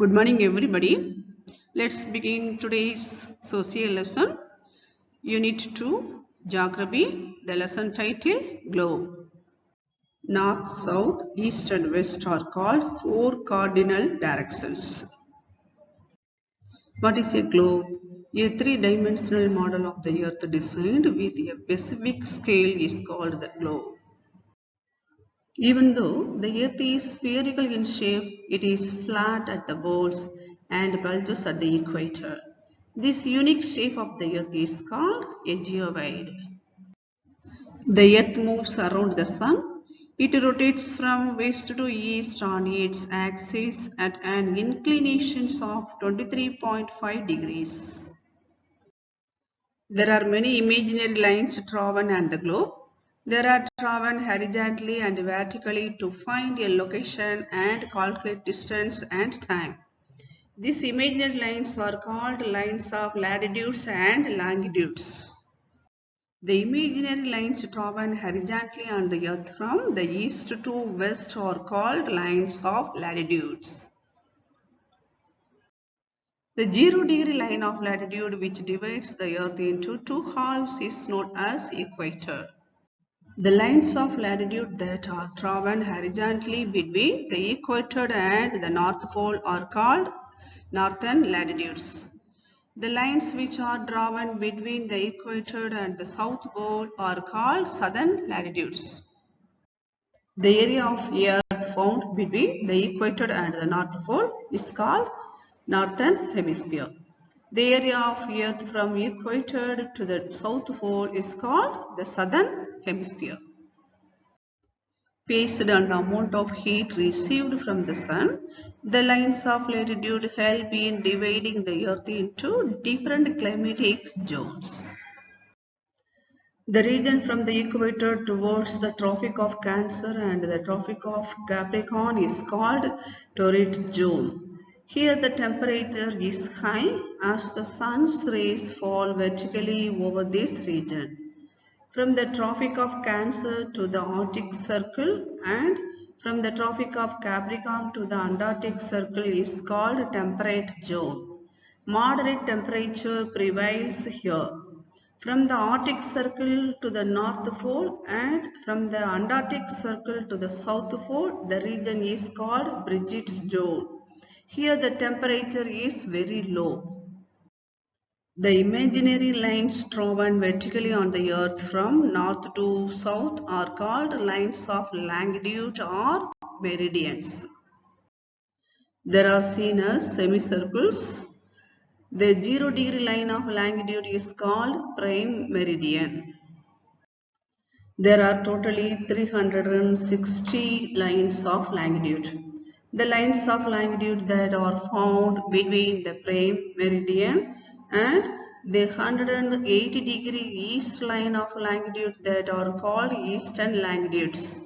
Good morning, everybody. Let's begin today's social lesson. Unit 2, Geography. The lesson title, Globe. North, South, East and West are called four cardinal directions. What is a globe? A three-dimensional model of the Earth designed with a specific scale is called the globe. Even though the Earth is spherical in shape, it is flat at the poles and bulges at the equator. This unique shape of the Earth is called a geoid. The Earth moves around the Sun. It rotates from west to east on its axis at an inclination of 23.5 degrees. There are many imaginary lines drawn on the globe. They are drawn horizontally and vertically to find a location and calculate distance and time. These imaginary lines are called lines of latitudes and longitudes. The imaginary lines drawn horizontally on the Earth from the east to west are called lines of latitudes. The 0-degree line of latitude, which divides the Earth into two halves, is known as equator. The lines of latitude that are drawn horizontally between the equator and the North Pole are called northern latitudes. The lines which are drawn between the equator and the South Pole are called southern latitudes. The area of Earth found between the equator and the North Pole is called Northern Hemisphere. The area of Earth from equator to the South Pole is called the Southern Hemisphere. Based on the amount of heat received from the Sun, the lines of latitude help in dividing the Earth into different climatic zones. The region from the equator towards the Tropic of Cancer and the Tropic of Capricorn is called Torrid Zone. Here the temperature is high as the sun's rays fall vertically over this region. From the Tropic of Cancer to the Arctic Circle and from the Tropic of Capricorn to the Antarctic Circle is called temperate zone. Moderate temperature prevails here. From the Arctic Circle to the North Pole and from the Antarctic Circle to the South Pole, the region is called Brigitte Zone. Here the temperature is very low. The imaginary lines drawn vertically on the Earth from north to south are called lines of longitude or meridians. They are seen as semicircles. The 0-degree line of longitude is called prime meridian. There are totally 360 lines of longitude. The lines of longitude that are found between the prime meridian and the 180-degree east line of longitude that are called eastern longitudes.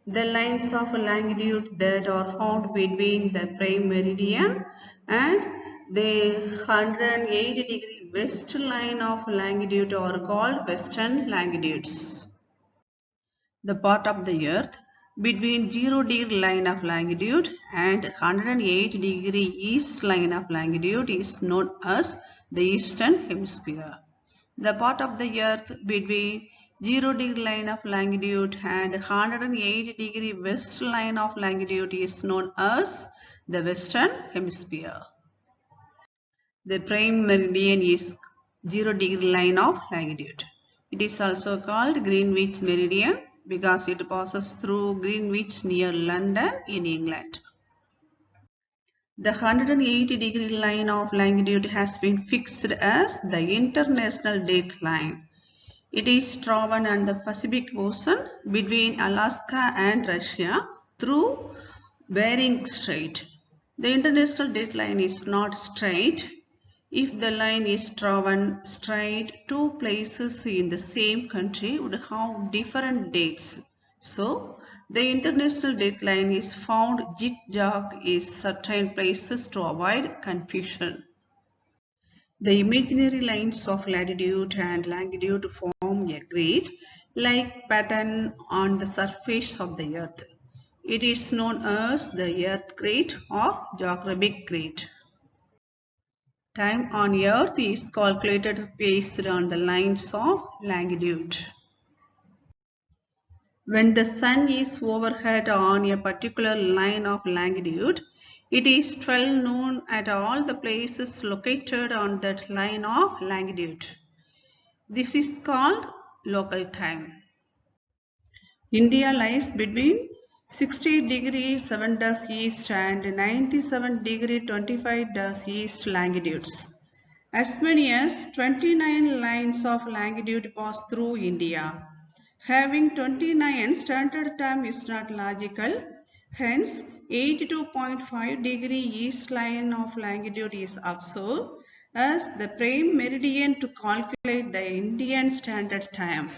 The lines of longitude that are found between the prime meridian and the 180-degree west line of longitude are called western longitudes. The part of the Earth between 0-degree line of longitude and 108-degree east line of longitude is known as the Eastern Hemisphere. The part of the Earth between 0-degree line of longitude and 108-degree west line of longitude is known as the Western Hemisphere. The prime meridian is 0-degree line of longitude. It is also called Greenwich meridian because it passes through Greenwich near London in England. The 180-degree line of longitude has been fixed as the international date line. It is drawn on the Pacific Ocean between Alaska and Russia through Bering Strait. The international date line is not straight. If the line is drawn straight, two places in the same country would have different dates. So, the international date line is found zigzag in certain places to avoid confusion. The imaginary lines of latitude and longitude form a grid-like pattern on the surface of the Earth. It is known as the Earth Grade or geographic grade. Time on Earth is calculated based on the lines of longitude. When the sun is overhead on a particular line of longitude, it is 12 noon at all the places located on that line of longitude. This is called local time. India lies between 60 degree 7 degrees east and 97 degree 25 degrees east longitudes. As many as 29 lines of longitude pass through India. Having 29 standard time is not logical. Hence, 82.5 degree east line of longitude is observed as the prime meridian to calculate the Indian standard time.